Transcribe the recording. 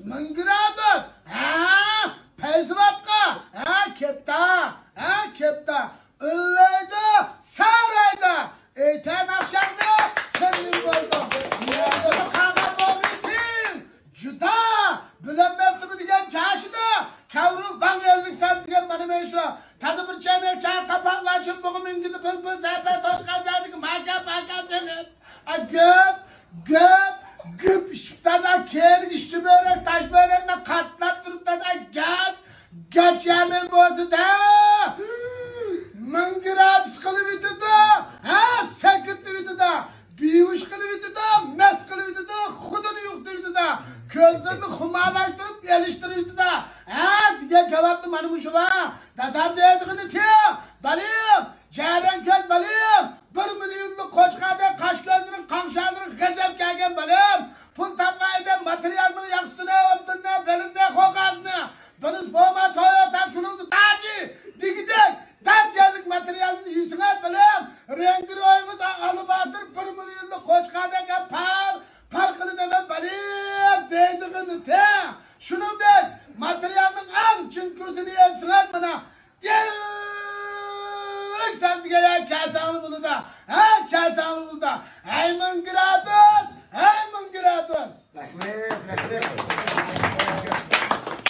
Mıngırados. Ha, peyzvatka. Ha, kepta. Ölleyde, sarayda. Eyten aşağıda, senin oldu. Yerde kağıt boğuydun. Juda, bilemmepti diyen çarşıda. Kavruk bang ellik sen diyen benim eşo. Tadı bir çene çay kapaklar için bugün gidip pılpıl sepet hoş kazaydık. Maka senin. Güp iştada kerik işçi börek taş börekle katlap durup da geç yemin bozu da mıngırat sıkılı bitti da sekirtti bitti da biyuş kılı bitti da mes kılı bitti da hudunu yuktu da közlerini humalaştırıp geliştirdi da diye cevaptı benim uşu var dadam dediğini tiyo balıyım ceren köz balıyım 1 milyonluk koçkada kaş gözlerin kanşandırın gazep gelgen balıyım pul tapkayda materyalının yaksını öptüğünde belinde kokazını bunuz boğma Toyota külüzü tacı digiden dercelik materyalini iyisine balıyım rengi oyunuz alıp atır 1 milyonluk koçkada parkını demem balıyım dediğini te şunu de materyalinin an çünküsünü yensine bana sen diye kasamı bunu da kasamı bunu da